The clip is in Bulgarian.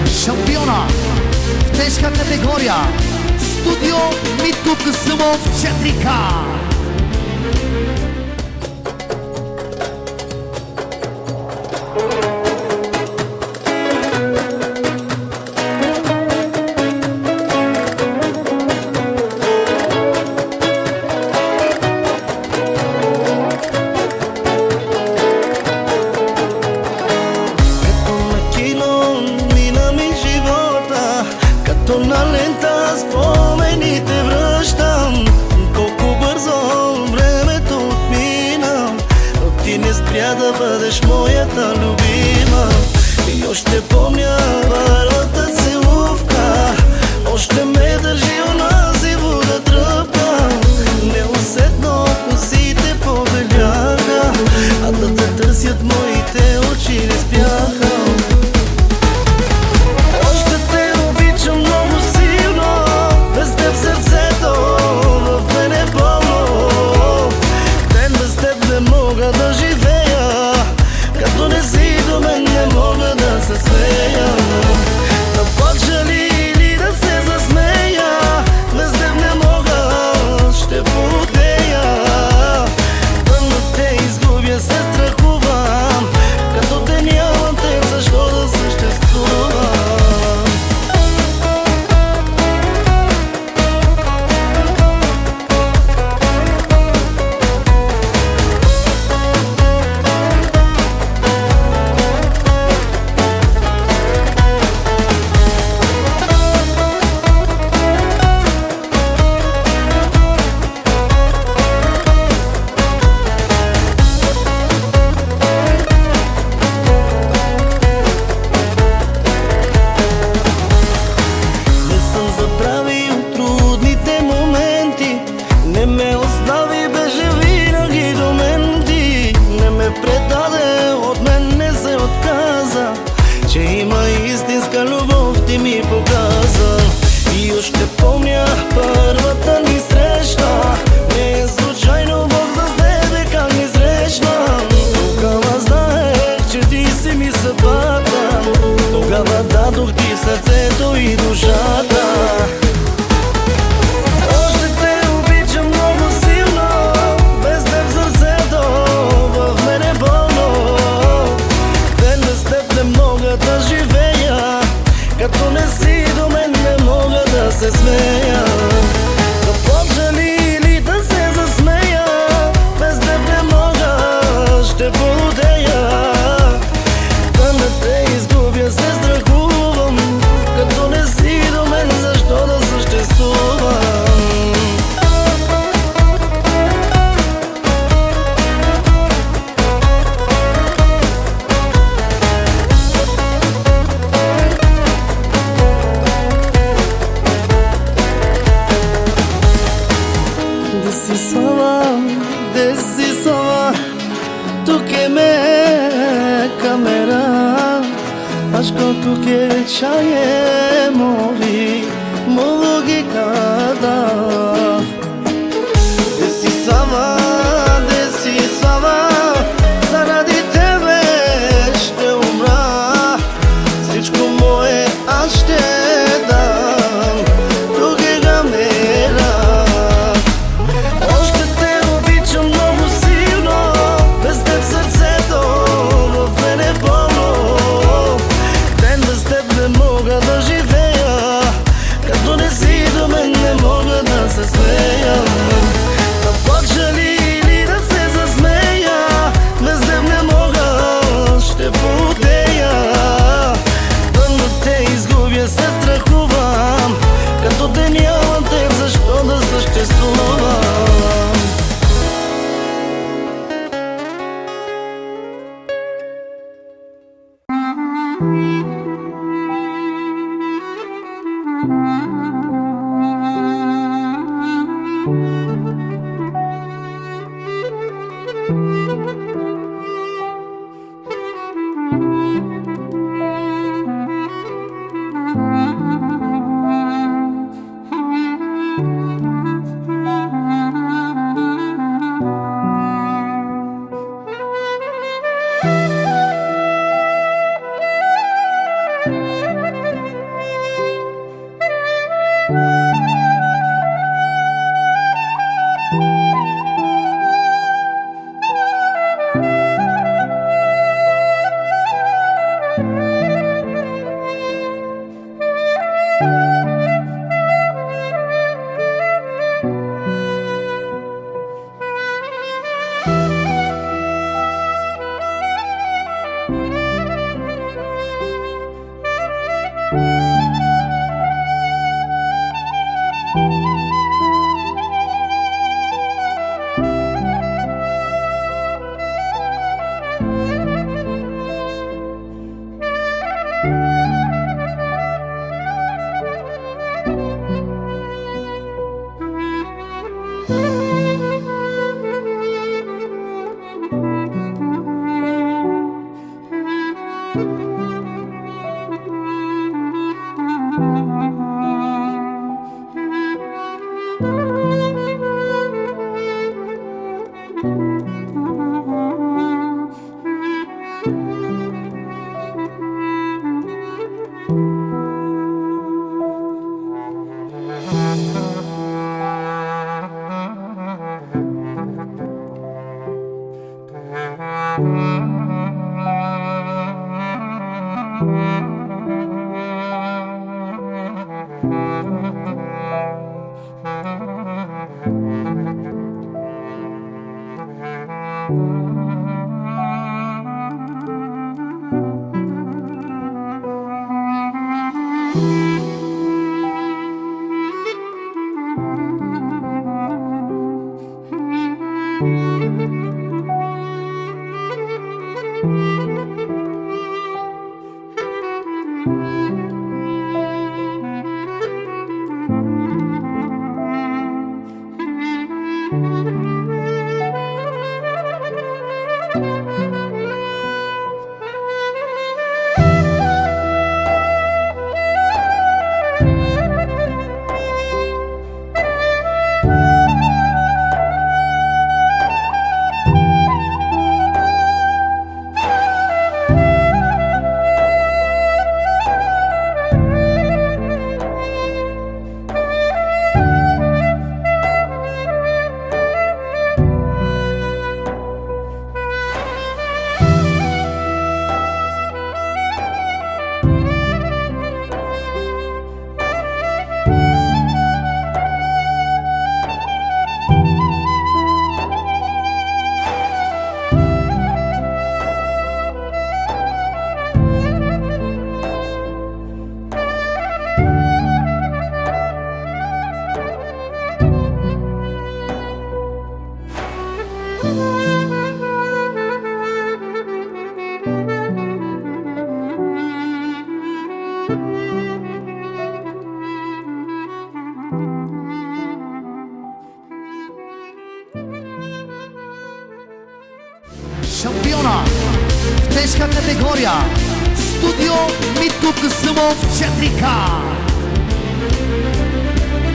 шампиона в тежка категория Студио Митко Касъмов 4К. На лента спомените връщам, колко бързо времето отмина, но ти не спря да бъдеш моята любима. И още помня първата целувка, още ме държи онази вода тръпка. Неусетно косите побеляха, а да те търсят моите очи не спяха. Да живея, като не си до мен не мога да се смея. Да плача ли или да се засмея, без теб не мога, ще потея. Тъмно те изгубя, се страхувам, като те нямам теб, защо да съществувам. Не ме остави, беше винаги до мен ти. Не ме предаде, от мен не се отказа, че има истинска любов, ти ми показа. И още помня първата ни среща, не е случайно Бог с тебе как ни срещна. Тогава знаех, че ти си ми съдбата, тогава дадох ти сърцето и душата. Да живея, като не си до мен не мога да се смея. Да плача ли или да се засмея, без теб не мога, ще полудея. Да не те изгубя, се страхувам, като не си до мен, защо да съществувам. Desisava, tu que me camera, aşkı tu que çaye mori, mogi kada. Desisava, заради тебе ще умра, всичко мое аз ще дам, тук е камера. Да живея, като не си до мен не мога да се смея. Да плача ли или да се засмея, без теб не мога, ще потея. Тъмно те изгубя се Шампиона в тежка категория Студио Митко Касъмов 4К.